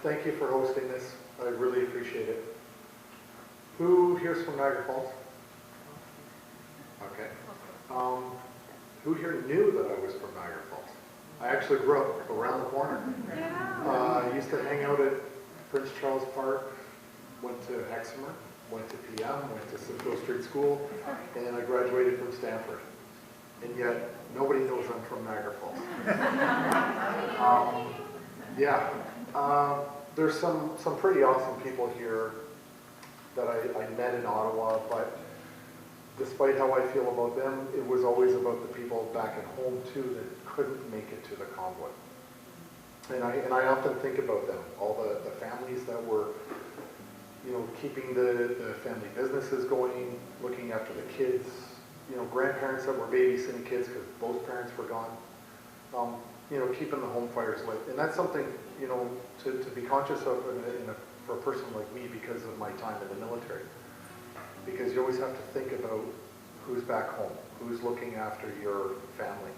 Thank you for hosting this. I really appreciate it. Who here's from Niagara Falls? Okay. Who here knew that I was from Niagara Falls? I actually grew up around the corner. I used to hang out at Prince Charles Park, went to Exeter, went to PM, went to Simcoe Street School, and I graduated from Stanford. And yet, nobody knows I'm from Niagara Falls. There's some pretty awesome people here that I met in Ottawa, but despite how I feel about them, it was always about the people back at home too that couldn't make it to the convoy. And I often think about them, all the families that were, keeping the family businesses going, looking after the kids, grandparents that were babysitting kids because both parents were gone, keeping the home fires lit. And that's something, to be conscious of for a person like me because of my time in the military. Because you always have to think about who's back home, who's looking after your family.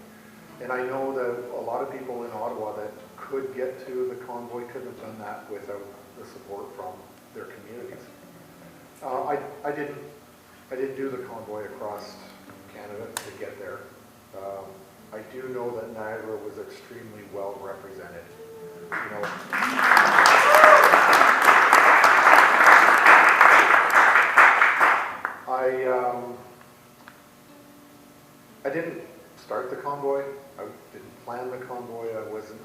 And I know that a lot of people in Ottawa that could get to the convoy couldn't have done that without the support from their communities. I didn't do the convoy across Canada to get there. I do know that Niagara was extremely well represented. I didn't start the convoy. I didn't plan the convoy.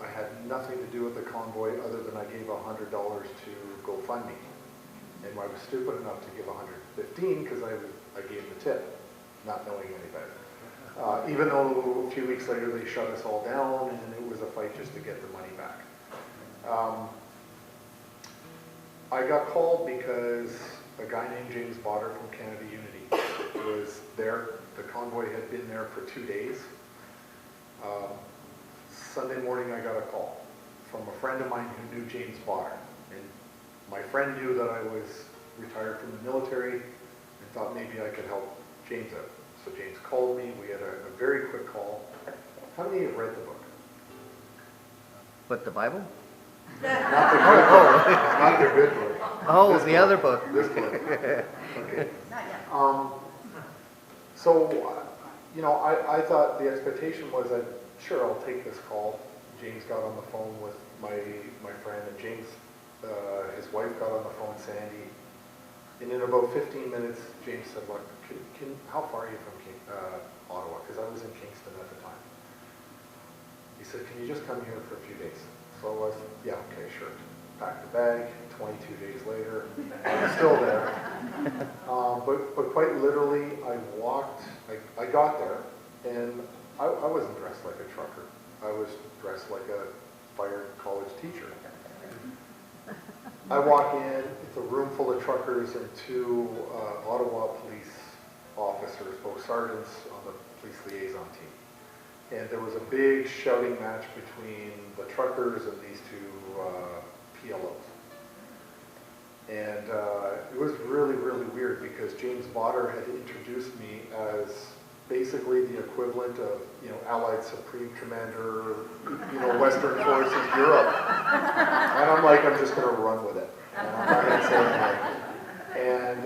I had nothing to do with the convoy other than I gave $100 to GoFundMe. And I was stupid enough to give $115 because I gave the tip, not knowing any better. Even though a few weeks later they shut us all down and it was a fight just to get the money back. I got called because a guy named James Botter from Canada Unity was there. The convoy had been there for 2 days. Sunday morning I got a call from a friend of mine who knew James Botter. And my friend knew that I was retired from the military and thought maybe I could help James out. So James called me. We had a very quick call. How many have read the book? What, the Bible? Not the good book. Not the good book. Oh, This the book. other book. This book. Okay. Not yet. I thought the expectation was that, sure, I'll take this call. James got on the phone with my friend, and James, his wife got on the phone, Sandy. And in about 15 minutes, James said, look, how far are you from Ottawa? Because I was in Kingston at the time. He said, can you just come here for a few days? So I was, yeah, okay, sure. Packed the bag. 22 days later, I'm still there. But quite literally, I got there, and I wasn't dressed like a trucker. I was dressed like a fired college teacher. I walk in, it's a room full of truckers and 2 Ottawa police officers, both sergeants on the police liaison team. And there was a big shouting match between the truckers and these 2 PLOs. And it was really, really weird because James Botter had introduced me as basically the equivalent of, Allied Supreme Commander, Western Forces Europe. And I'm like, I'm just going to run with it. And I'm not going to say anything. And,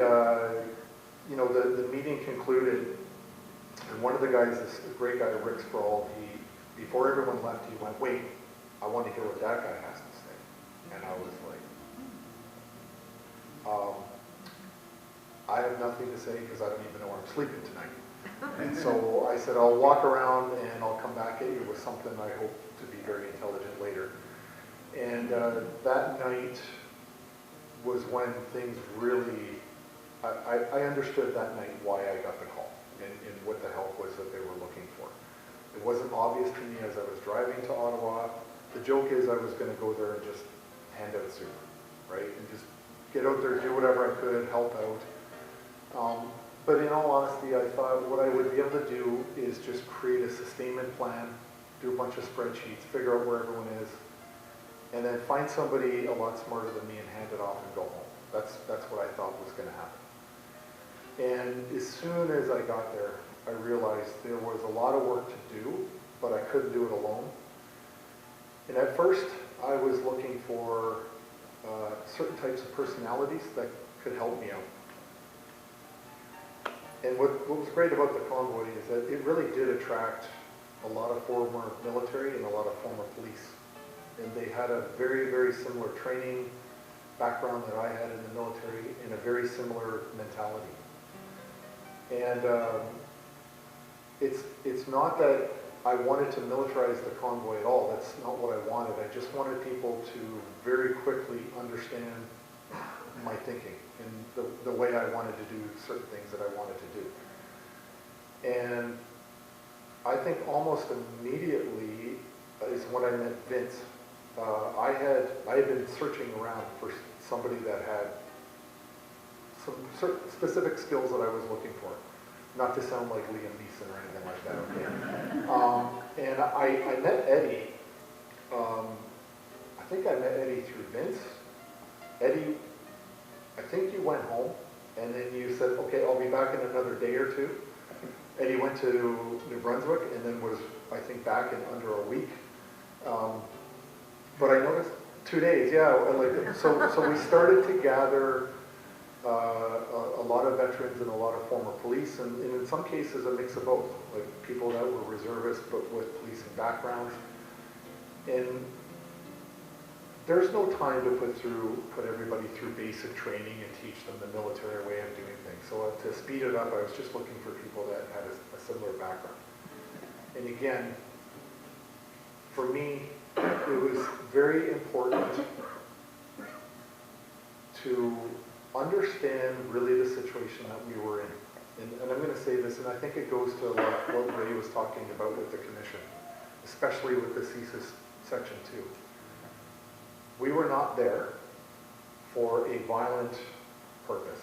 the meeting concluded, and one of the guys, this great guy, Rick Sproul, before everyone left, he went, wait, I want to hear what that guy has to say. And I was like, I have nothing to say because I don't even know where I'm sleeping tonight. And so I said, I'll walk around and I'll come back at you with something I hope to be very intelligent later. And that night was when things really, I understood that night why I got the call and what the help was that they were looking for. It wasn't obvious to me as I was driving to Ottawa. The joke is I was going to go there and just hand out soup, right? And just get out there, do whatever I could, help out. But in all honesty, I thought what I would be able to do is just create a sustainment plan, do a bunch of spreadsheets, figure out where everyone is, and then find somebody a lot smarter than me and hand it off and go home. That's what I thought was going to happen. And as soon as I got there, I realized there was a lot of work to do, but I couldn't do it alone. And at first, I was looking for certain types of personalities that could help me out. And what was great about the Convoy is that it really did attract a lot of former military and a lot of former police. And they had a very, very similar training background that I had in the military, and a very similar mentality. And it's not that I wanted to militarize the Convoy at all. That's not what I wanted. I just wanted people to very quickly understand my thinking and the way I wanted to do certain things that I wanted to do. And I think almost immediately is when I met Vince. I had been searching around for somebody that had some certain specific skills that I was looking for. Not to sound like Liam Neeson or anything like that, okay? And I met Eddie. I think I met Eddie through Vince. Eddie, I think you went home, and then you said, okay, I'll be back in another day or two. Eddie went to New Brunswick, and then was, I think, back in under a week. But I noticed 2 days, yeah. So we started to gather a lot of veterans and a lot of former police, and in some cases a mix of both, like people that were reservists but with policing backgrounds. And there's no time to put everybody through basic training and teach them the military way of doing things. So to speed it up, I was just looking for people that had a similar background. And again, for me, it was very important to understand really the situation that we were in. And I'm going to say this, and I think it goes to a lot what Ray was talking about with the commission, especially with the CSIS Section 2. We were not there for a violent purpose.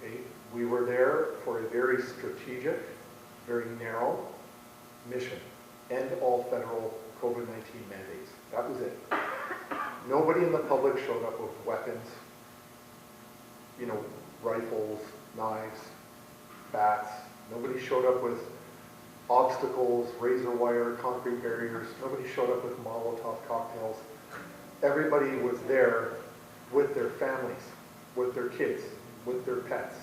Okay? We were there for a very strategic, very narrow mission. End all federal COVID-19 mandates. That was it. Nobody in the public showed up with weapons, you know, rifles, knives, bats. Nobody showed up with obstacles, razor wire, concrete barriers. Nobody showed up with Molotov cocktails. Everybody was there with their families, with their kids, with their pets,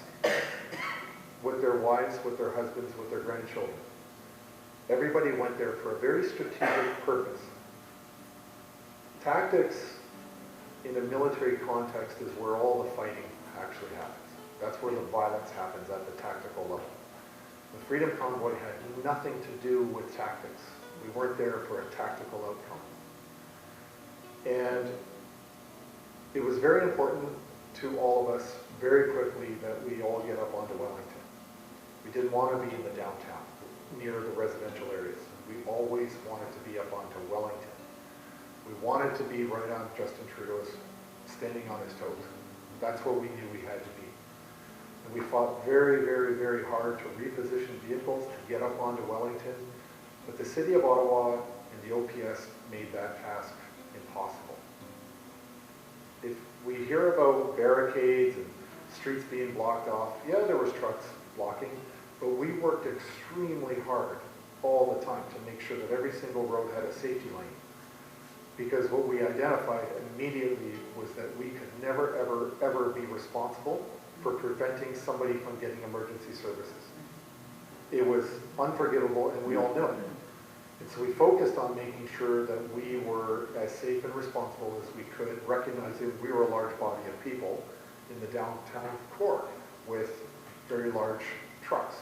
with their wives, with their husbands, with their grandchildren. Everybody went there for a very strategic purpose. Tactics in a military context is where all the fighting actually happens. That's where the violence happens, at the tactical level. The Freedom Convoy had nothing to do with tactics. We weren't there for a tactical outcome. And it was very important to all of us very quickly that we all get up onto Wellington. We didn't want to be in the downtown, near the residential areas. We always wanted to be up onto Wellington. We wanted to be right on Justin Trudeau's, standing on his toes. That's where we knew we had to be. And we fought very, very, very hard to reposition vehicles to get up onto Wellington. But the City of Ottawa and the OPS made that task impossible. If we hear about barricades and streets being blocked off, yeah, there was trucks blocking, but we worked extremely hard all the time to make sure that every single road had a safety lane. Because what we identified immediately was that we could never, ever, ever be responsible for preventing somebody from getting emergency services. It was unforgivable, and we all knew it. And so we focused on making sure that we were as safe and responsible as we could, recognizing we were a large body of people in the downtown core with very large trucks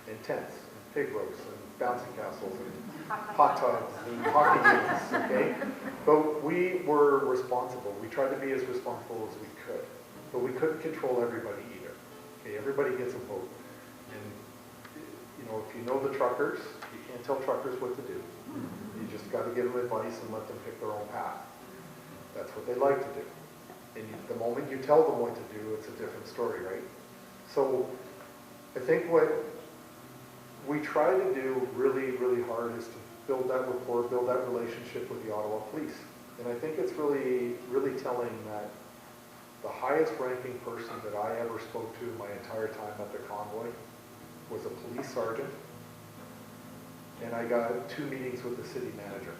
and tents and pig roasts and bouncy castles and hot tubs and hockey games, okay? But we were responsible. We tried to be as responsible as we could. But we couldn't control everybody either. Okay, everybody gets a vote. And, you know, if you know the truckers, you can't tell truckers what to do. You just got to give them advice and let them pick their own path. That's what they like to do. And the moment you tell them what to do, it's a different story, right? So I think what we try to do really, really hard is to build that rapport, build that relationship with the Ottawa Police. And I think it's really, really telling that the highest ranking person that I ever spoke to my entire time at the Convoy was a police sergeant. And I got 2 meetings with the city manager.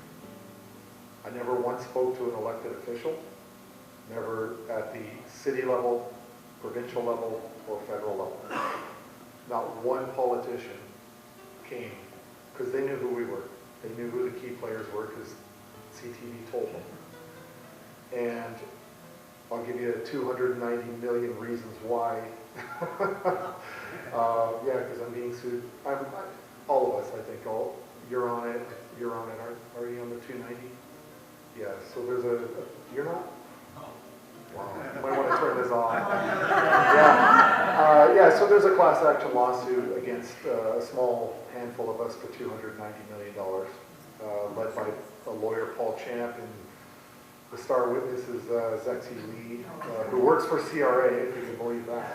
I never once spoke to an elected official. Never at the city level, provincial level, or federal level. Not one politician came, because they knew who we were. They knew who the key players were, because CTV told them. And I'll give you 290 million reasons why. Yeah, because I'm being sued. All of us, I think. You're on it. You're on it. Are you on the 290? Yeah. So there's you're not. Wow. You might want to turn this off. Yeah. Yeah. So there's a class action lawsuit against a small handful of us for $290 million, led by a lawyer, Paul Champ, and the star witness is Zexi Lee, who works for CRA, if you can believe that.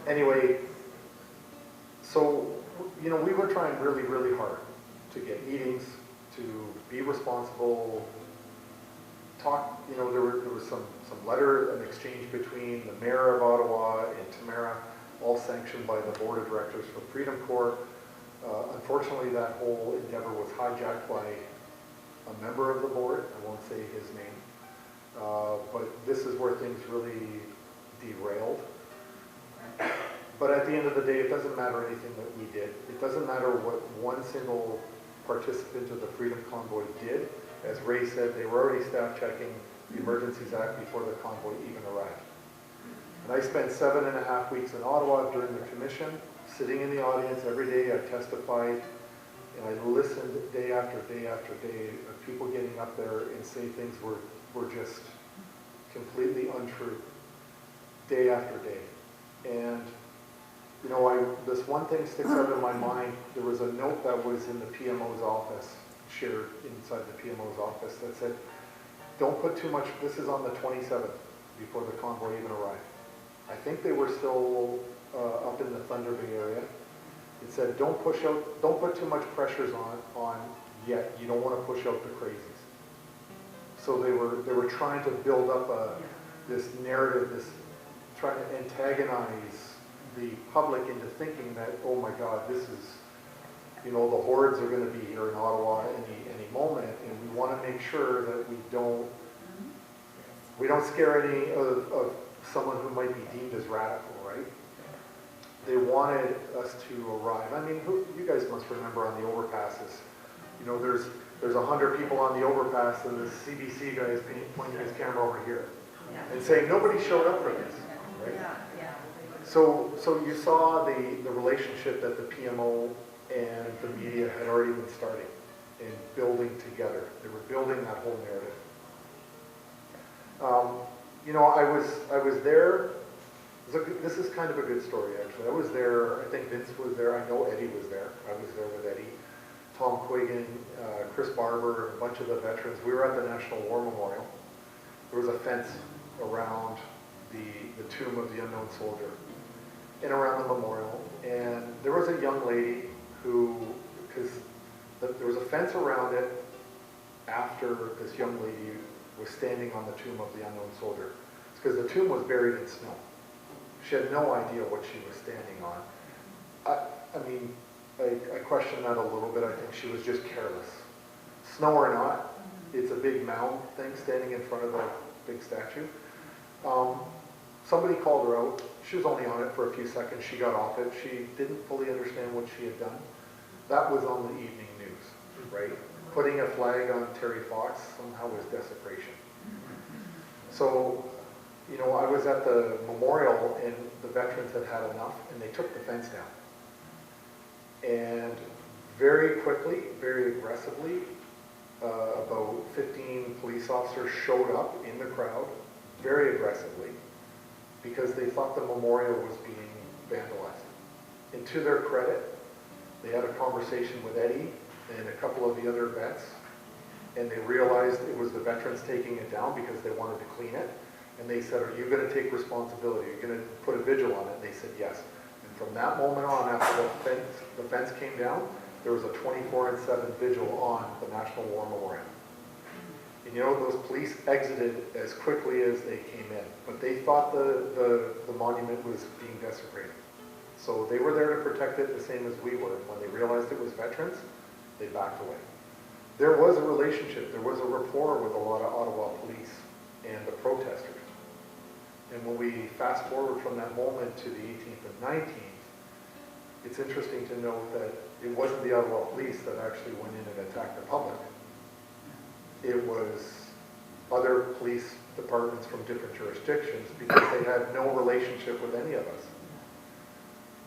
Anyway, so, we were trying really, really hard to get meetings, to be responsible, talk, there was some letter, an exchange between the mayor of Ottawa and Tamara, all sanctioned by the board of directors for Freedom Corps. Unfortunately, that whole endeavor was hijacked by a member of the board. I won't say his name, but this is where things really derailed. But at the end of the day, it doesn't matter anything that we did. It doesn't matter what one single participant of the Freedom Convoy did. As Ray said, they were already staff checking the Emergencies Act before the convoy even arrived. And I spent 7.5 weeks in Ottawa during the commission, sitting in the audience every day. I testified, and I listened day after day after day of people getting up there and saying things were just completely untrue, day after day. And this one thing sticks out in my mind. There was a note that was in the PMO's office, shared inside the PMO's office, that said, don't put too much, this is on the 27th, before the convoy even arrived. I think they were still up in the Thunder Bay area. It said, don't put too much pressures on yet. You don't want to push out the crazies. So they were trying to build up this narrative, trying to antagonize the public into thinking that, oh my God, this is, the hordes are going to be here in Ottawa any moment, and we want to make sure that we don't scare any of someone who might be deemed as radical, right? They wanted us to arrive. I mean, you guys must remember on the overpasses, there's 100 people on the overpass, and the CBC guy is pointing his camera over here and saying nobody showed up for this, right? So you saw the relationship that the PMO and the media had already been starting and building together. They were building that whole narrative. I was there. This is kind of a good story, actually. I was there. I think Vince was there. I know Eddie was there. I was there with Eddie, Tom Quiggin, Chris Barber, a bunch of the veterans. We were at the National War Memorial. There was a fence around the tomb of the unknown soldier and around the memorial. And there was a young lady because there was a fence around it after this young lady was standing on the tomb of the unknown soldier. It's because the tomb was buried in snow. She had no idea what she was standing on. I question that a little bit. I think she was just careless. Snow or not, it's a big mound thing standing in front of the big statue. Somebody called her out. She was only on it for a few seconds. She got off it. She didn't fully understand what she had done. That was on the evening news, right? Putting a flag on Terry Fox somehow was desecration. So, I was at the memorial, and the veterans had had enough, and they took the fence down. And very quickly, very aggressively, about 15 police officers showed up in the crowd, very aggressively, because they thought the memorial was being vandalized. And to their credit, they had a conversation with Eddie and a couple of the other vets, and they realized it was the veterans taking it down because they wanted to clean it. And they said, are you going to take responsibility? Are you going to put a vigil on it? And they said, yes. And from that moment on, after the fence came down, there was a 24/7 vigil on the National War Memorial. And those police exited as quickly as they came in. But they thought the monument was being desecrated. So they were there to protect it the same as we were. When they realized it was veterans, they backed away. there was a relationship, there was a rapport with a lot of Ottawa police and the protesters. And when we fast forward from that moment to the 18th and 19th, it's interesting to note that it wasn't the Ottawa police that actually went in and attacked the public. It was other police departments from different jurisdictions because they had no relationship with any of us.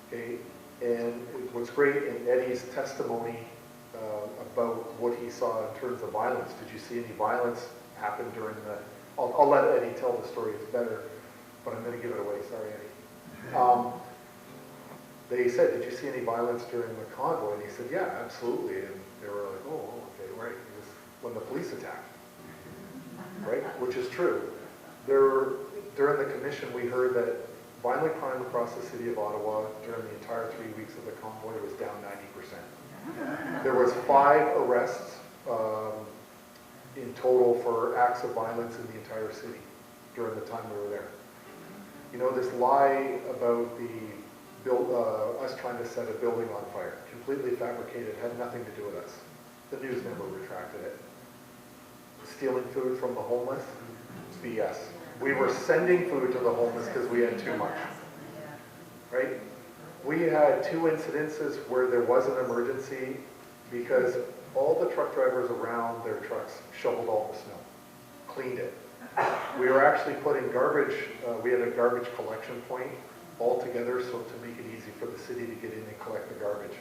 Okay, and what's great in Eddie's testimony about what he saw in terms of violence, did you see any violence happen during the, I'll let Eddie tell the story, it's better, but I'm going to give it away, sorry Eddie. They said, did you see any violence during the convoy? And he said, yeah, absolutely. And they were like, oh, okay, right. It was when the police attacked, right? Which is true. During the commission, we heard that violent crime across the city of Ottawa during the entire 3 weeks of the convoy was down 90%. There was 5 arrests in total for acts of violence in the entire city during the time we were there. You know, this lie about us trying to set a building on fire, completely fabricated, had nothing to do with us. The news never retracted it. Stealing food from the homeless, it's BS. We were sending food to the homeless because we had too much, right? We had 2 incidences where there was an emergency because all the truck drivers around their trucks shoveled all the snow, cleaned it. We were actually putting garbage, we had a garbage collection point all together so to make it easy for the city to get in and collect the garbage.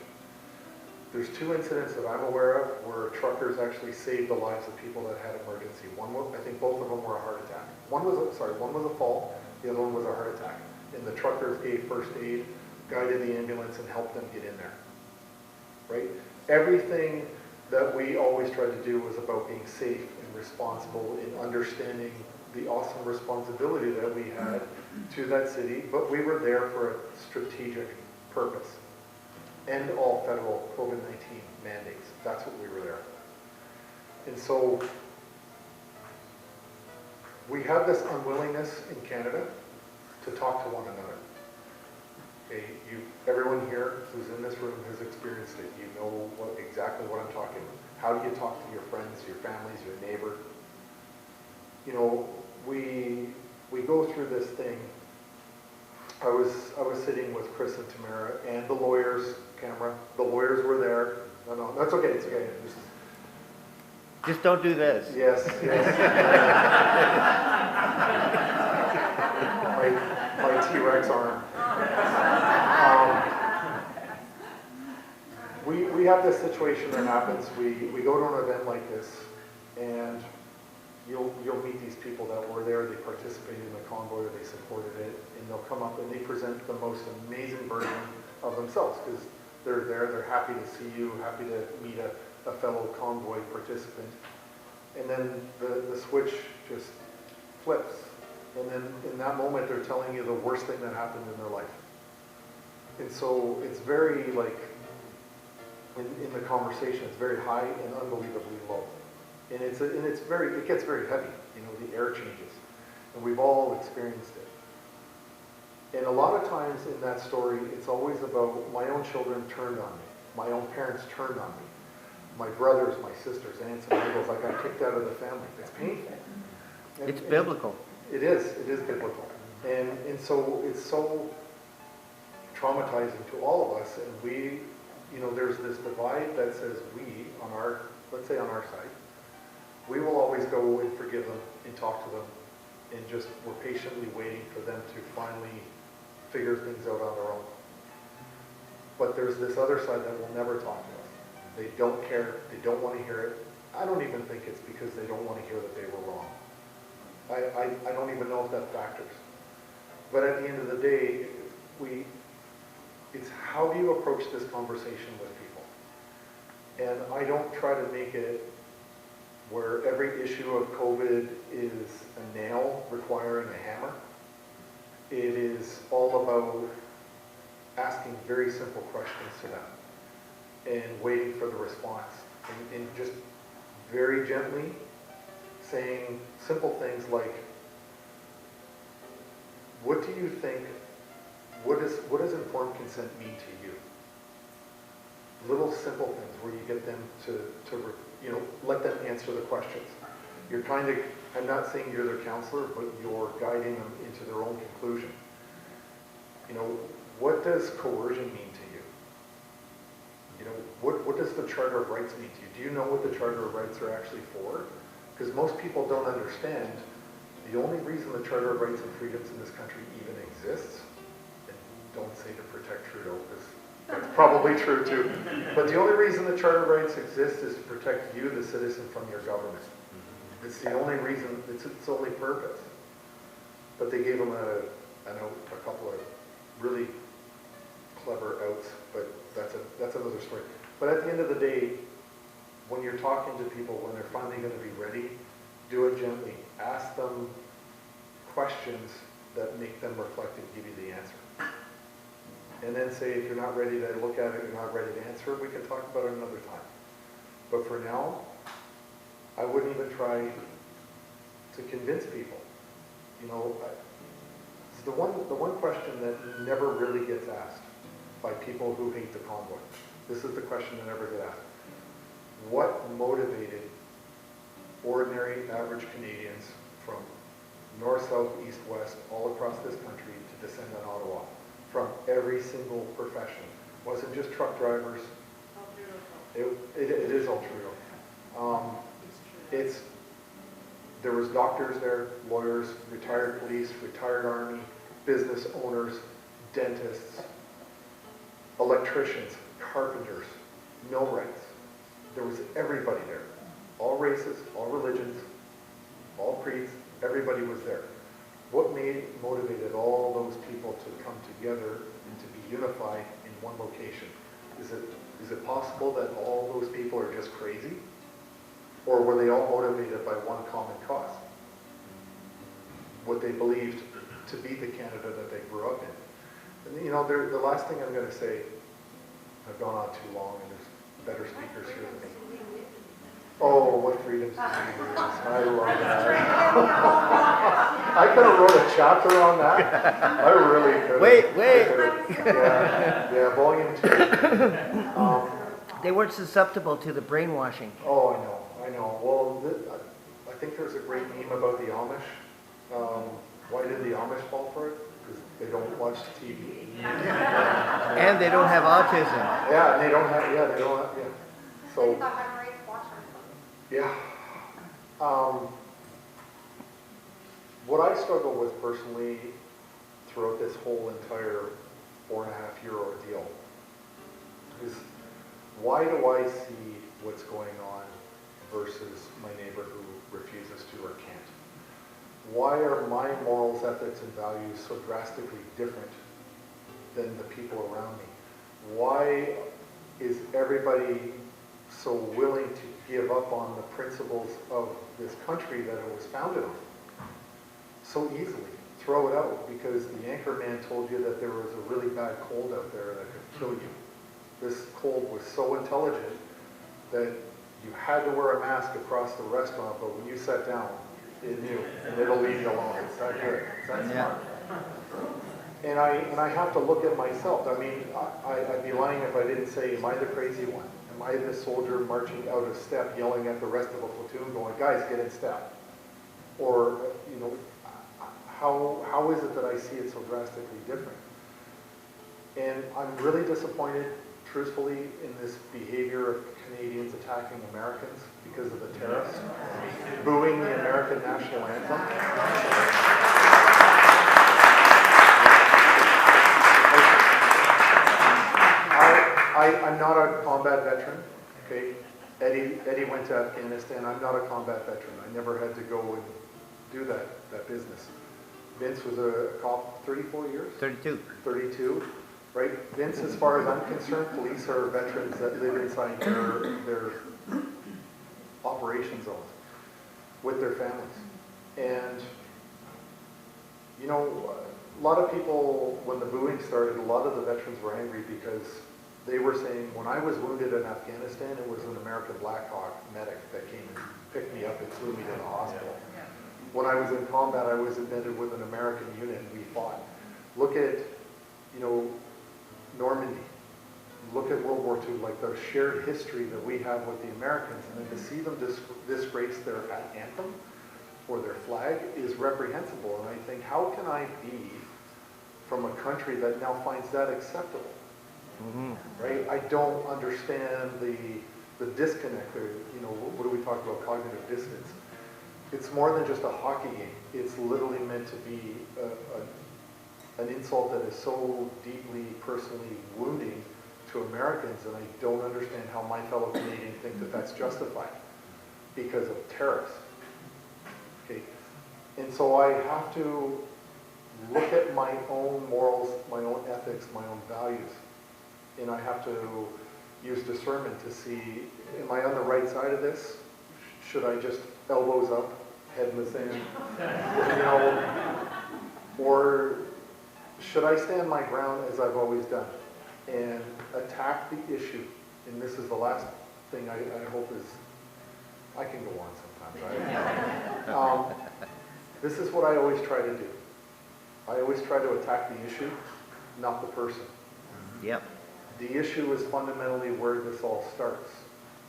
There's 2 incidents that I'm aware of where truckers actually saved the lives of people that had emergency. One was, I think both of them were a heart attack. One was a fall, the other one was a heart attack. And the truckers gave first aid, guided the ambulance, and helped them get in there, right? Everything that we always tried to do was about being safe and responsible in understanding the awesome responsibility that we had to that city, but we were there for a strategic purpose. End all federal COVID-19 mandates. That's what we were there. And so we have this unwillingness in Canada to talk to one another. Okay, everyone here who's in this room has experienced it. You know exactly what I'm talking about. How do you talk to your friends, your families, your neighbor? You know, we go through this thing. I was sitting with Chris and Tamara and the lawyers, camera. The lawyers were there. No, that's okay. It's okay. Just don't do this. Yes. my T-Rex arm. We have this situation that happens. We go to an event like this, and you'll meet these people that were there. They participated in the convoy, or they supported it, and they'll come up and they present the most amazing version of themselves because they're there. They're happy to see you, happy to meet a fellow convoy participant, and then the switch just flips. And then in that moment, they're telling you the worst thing that happened in their life. And so it's very like, in the conversation, it's very high and unbelievably low. And it gets very heavy, you know, the air changes. And we've all experienced it. And a lot of times in that story, it's always about my own children turned on me. My own parents turned on me. My brothers, my sisters, aunts and uncles, I got kicked out of the family. It's painful. It's biblical. It is biblical. And so it's so traumatizing to all of us. And we, you know, there's this divide that says we, let's say on our side, we will always go and forgive them and talk to them and just, we're patiently waiting for them to finally figure things out on their own. But there's this other side that will never talk to us. They don't care, they don't want to hear it. I don't even think it's because they don't want to hear that they were wrong. I don't even know if that factors. But at the end of the day, it's how do you approach this conversation with people? And I don't try to make it where every issue of COVID is a nail requiring a hammer. It is all about asking very simple questions to them and waiting for the response. And just very gently saying simple things like, what do you think, what does informed consent mean to you? Little simple things where you get them to let them answer the questions. You're kind of, I'm not saying you're their counselor, but you're guiding them into their own conclusion. What does coercion mean to you? What does the Charter of Rights mean to you? Do you know what the Charter of Rights are actually for? Because most people don't understand the only reason the Charter of Rights and Freedoms in this country even exists, and don't say to protect Trudeau, because that's probably true too, but the only reason the Charter of Rights exists is to protect you, the citizen, from your government. It's the only reason, it's its only purpose. But they gave them a couple of really clever outs, but that's another story. But at the end of the day, when you're talking to people, when they're finally going to be ready, do it gently. Ask them questions that make them reflect and give you the answer. And then say, if you're not ready to look at it, you're not ready to answer it, we can talk about it another time. But for now, I wouldn't even try to convince people. The one question that never really gets asked by people who hate the Convoy. This is the question that never gets asked. What motivated ordinary, average Canadians from north, south, east, west, all across this country to descend on Ottawa from every single profession? It wasn't just truck drivers. It is all true. There was doctors there, lawyers, retired police, retired army, business owners, dentists, electricians, carpenters, millwrights. There was everybody there. All races, all religions, all creeds, everybody was there. What motivated all those people to come together and to be unified in one location? Is it possible that all those people are just crazy? Or were they all motivated by one common cause? What they believed to be the Canada that they grew up in. And the last thing I'm going to say, I've gone on too long and there's better speakers here than me. Oh, what freedoms do we lose? I love that. I could have wrote a chapter on that. I really could. Wait. Yeah, volume 2. They weren't susceptible to the brainwashing. Oh, I know. Well, I think there's a great meme about the Amish. Why did the Amish fall for it? Because they don't watch TV. And they don't have autism. Yeah, and they don't have. So. Yeah. What I struggle with personally throughout this whole entire 4.5-year ordeal is, why do I see what's going on versus my neighbor who refuses to or can't? Why are my morals, ethics, and values so drastically different than the people around me? Why is everybody so willing to give up on the principles of this country that it was founded on so easily? Throw it out because the anchor man told you that there was a really bad cold out there that could kill you. This cold was so intelligent that you had to wear a mask across the restaurant, but when you sat down, it knew, and it'll leave you alone. It's that good. It's that smart. And I have to look at myself. I mean, I'd be lying if I didn't say, am I the crazy one? Am I the soldier marching out of step, yelling at the rest of a platoon, going, guys, get in step? Or, how is it that I see it so drastically different? And I'm really disappointed, truthfully, in this behavior of Canadians attacking Americans because of the tariffs, booing the American national anthem. I'm not a combat veteran, okay? Eddie went to Afghanistan. I'm not a combat veteran. I never had to go and do that business. Vince was a cop 34 years? 32. 32, right? Vince, as far as I'm concerned, police are veterans that live inside their operation zones with their families. And, a lot of people, when the booing started, a lot of the veterans were angry because they were saying, when I was wounded in Afghanistan, it was an American Black Hawk medic that came and picked me up and flew me to the hospital. When I was in combat, I was admitted with an American unit and we fought. Look at, Normandy. look at World War II, like the shared history that we have with the Americans, and then to see them disgrace their anthem or their flag is reprehensible. And I think, how can I be from a country that now finds that acceptable? Right? I don't understand the disconnect there. You know, what do we talk about, cognitive dissonance? It's more than just a hockey game. It's literally meant to be an insult that is so deeply personally wounding to Americans, and I don't understand how my fellow Canadians think that that's justified because of tariffs. Okay, and so I have to look at my own morals, my own ethics, my own values, and I have to use discernment to see, am I on the right side of this? Should I just elbows up, head in the sand, you know, or should I stand my ground as I've always done and attack the issue? And this is the last thing I hope is, I can go on sometimes, right? This is what I always try to do. I always try to attack the issue, not the person. Yep. The issue is fundamentally where this all starts.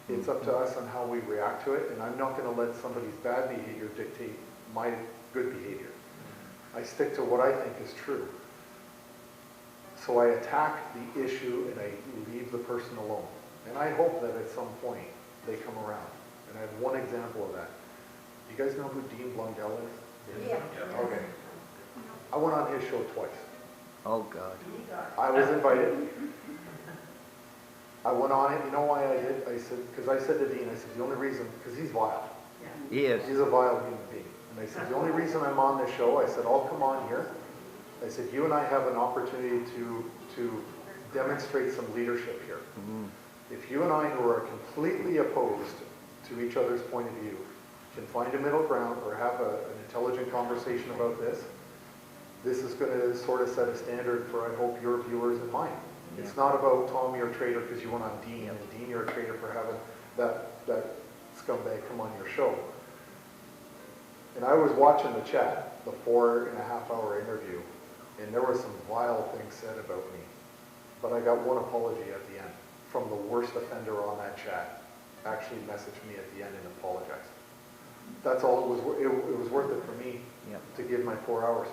It's up to us on how we react to it, and I'm not going to let somebody's bad behavior dictate my good behavior. I stick to what I think is true. So I attack the issue and I leave the person alone. And I hope that at some point they come around. And I have one example of that. You guys know who Dean Blundell is? Yeah. Okay. I went on his show twice. Oh, God. I was invited. I went on it. You know why I did? I said, because I said to Dean, I said, the only reason, because he's vile. He is. He's a vile human being. And I said, the only reason I'm on this show, I said, I'll come on here. I said, you and I have an opportunity to demonstrate some leadership here. If you and I, who are completely opposed to each other's point of view, can find a middle ground or have an intelligent conversation about this, this is going to sort of set a standard for, I hope, your viewers and mine. Yeah. It's not about, Tom, you're a traitor because you went on Dean, and Dean, you're a traitor for having that scumbag come on your show. And I was watching the chat, the 4.5-hour interview, and there were some vile things said about me. But I got one apology at the end from the worst offender on that chat. Actually messaged me at the end and apologized. That's all it was. It was worth it for me to give my 4 hours.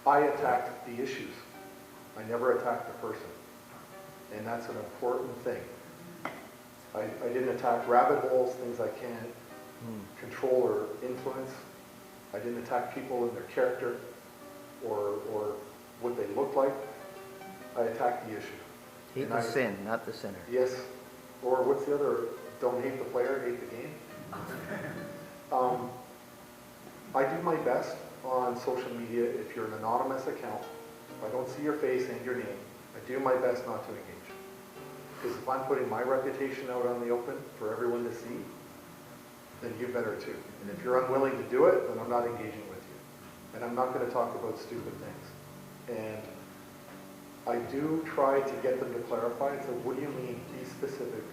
I attacked the issues. I never attacked the person. And that's an important thing. I didn't attack rabbit holes, things I can't control or influence. I didn't attack people in their character or what they look like. I attacked the issue. Hate the sin, not the sinner. Yes. Or what's the other? Don't hate the player, hate the game. I do my best on social media. If you're an anonymous account, if I don't see your face and your name, I do my best not to engage. Because if I'm putting my reputation out on the open for everyone to see, then you better too. And if you're unwilling to do it, then I'm not engaging with you. And I'm not going to talk about stupid things. And I do try to get them to clarify. So what do you mean? Be specific.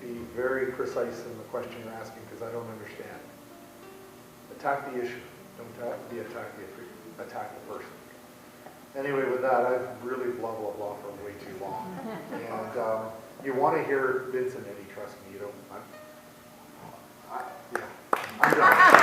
Be very precise in the question you're asking, because I don't understand. Attack the issue. Don't attack the person. Anyway, with that, I've really blah, blah, blah for way too long. And you want to hear Vince and Eddie, trust me, you don't. I'm done.